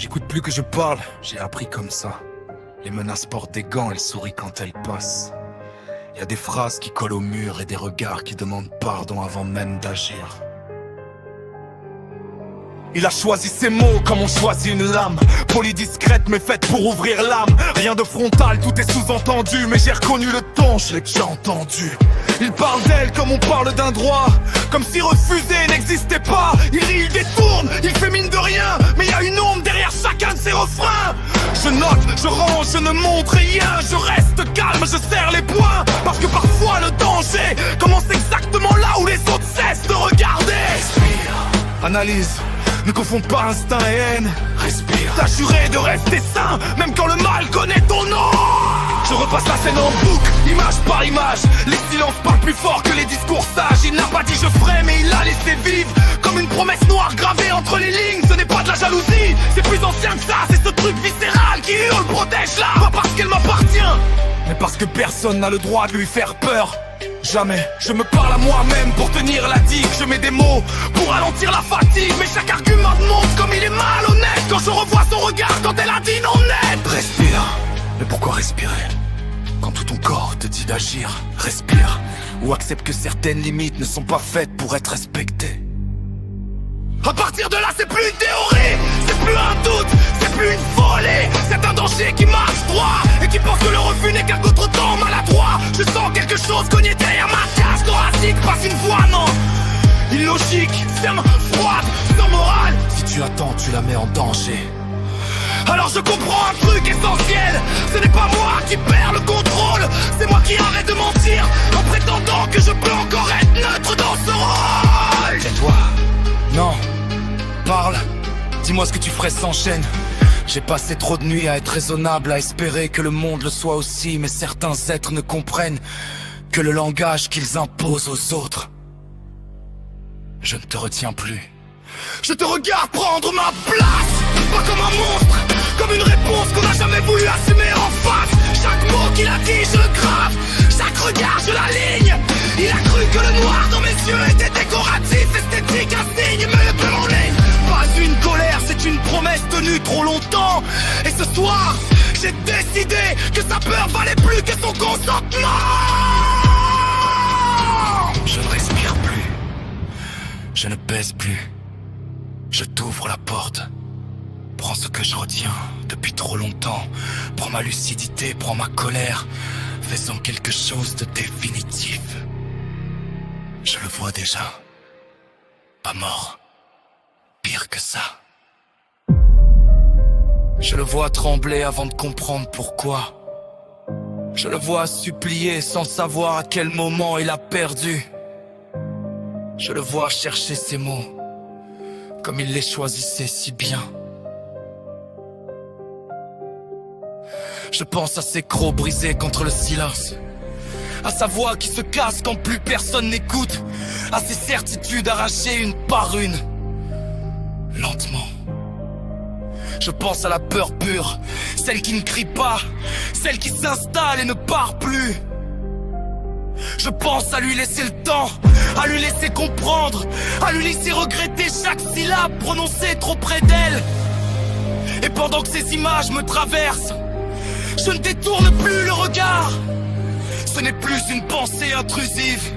J'écoute plus que je parle, j'ai appris comme ça. Les menaces portent des gants, elles sourient quand elles passent. Y a des phrases qui collent au mur et des regards qui demandent pardon avant même d'agir. Il a choisi ses mots comme on choisit une lame. Polie discrète mais faite pour ouvrir l'âme. Rien de frontal, tout est sous-entendu. Mais j'ai reconnu le ton, je l'ai déjà entendu. Il parle d'elle comme on parle d'un droit, comme si refuser n'existait pas. Il rit, il détourne, il fait mine de rien, mais y a une ombre derrière chacun de ses refrains. Je note, je range, je ne montre rien. Je reste calme, je serre les poings. Parce que parfois le danger commence exactement là où les autres cessent de regarder. Respire, analyse, ne confonds pas instinct et haine. Respire, t'as juré de rester sain, même quand le mal connaît ton nom. Je repasse la scène en boucle, image par image. Les silences parlent plus fort que les discours sages. Il n'a pas dit je ferai, mais il l'a laissé vivre comme une promesse noire gravée entre les lignes. Ce n'est pas de la jalousie, c'est plus ancien que ça. C'est ce truc viscéral qui hurle, protège-la. Pas parce qu'elle m'appartient, mais parce que personne n'a le droit de lui faire peur. Jamais, je me parle à moi-même pour tenir la digue. Je mets des mots pour ralentir la fatigue. Mais chaque argument montre comme il est malhonnête quand je revois son regard quand elle a dit non net. Respire, mais pourquoi respirer quand tout ton corps te dit d'agir? Respire, ou accepte que certaines limites ne sont pas faites pour être respectées. À partir de là c'est plus une théorie, c'est plus un doute, c'est plus une folie. C'est un danger qui marche droit et qui pense que le refus n'est qu'un contretemps maladroit. Je sens quelque chose cogner derrière ma cage thoracique. Passe une voix, non, illogique, ferme, froide, sans morale. Si tu attends, tu la mets en danger. Alors je comprends un truc essentiel. Ce n'est pas moi qui perds le contrôle, c'est moi qui arrête de mentir en prétendant que je peux encore être neutre dans ce rôle. Tais-toi, non, parle, dis-moi ce que tu ferais sans chaîne. J'ai passé trop de nuits à être raisonnable, à espérer que le monde le soit aussi. Mais certains êtres ne comprennent que le langage qu'ils imposent aux autres. Je ne te retiens plus. Je te regarde prendre ma place, pas comme un monstre, comme une réponse qu'on n'a jamais voulu assumer en face. Chaque mot qu'il a dit je le grave, chaque regard je l'aligne. Il a cru que le noir dans mes yeux était décoratif, esthétique, un signe, mais le plus en ligne. Pas une colère, c'est une promesse tenue trop longtemps. Et ce soir, j'ai décidé que sa peur valait plus que son consentement. Je ne respire plus, je ne pèse plus. Je t'ouvre la porte. Prends ce que je retiens depuis trop longtemps. Prends ma lucidité, prends ma colère. Fais-en quelque chose de définitif. Je le vois déjà. Pas mort. Pire que ça. Je le vois trembler avant de comprendre pourquoi. Je le vois supplier sans savoir à quel moment il a perdu. Je le vois chercher ses mots comme il les choisissait si bien. Je pense à ses crocs brisés contre le silence, à sa voix qui se casse quand plus personne n'écoute, à ses certitudes arrachées une par une, lentement. Je pense à la peur pure, celle qui ne crie pas, celle qui s'installe et ne part plus. Je pense à lui laisser le temps, à lui laisser comprendre, à lui laisser regretter chaque syllabe prononcée trop près d'elle. Et pendant que ces images me traversent, je ne détourne plus le regard. Ce n'est plus une pensée intrusive,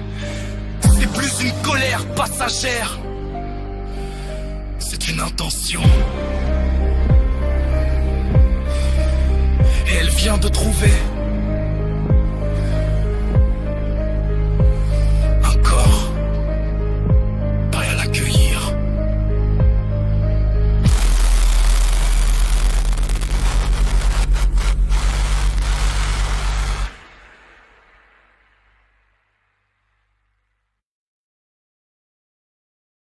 c'est plus une colère passagère. C'est une intention. Et elle vient de trouver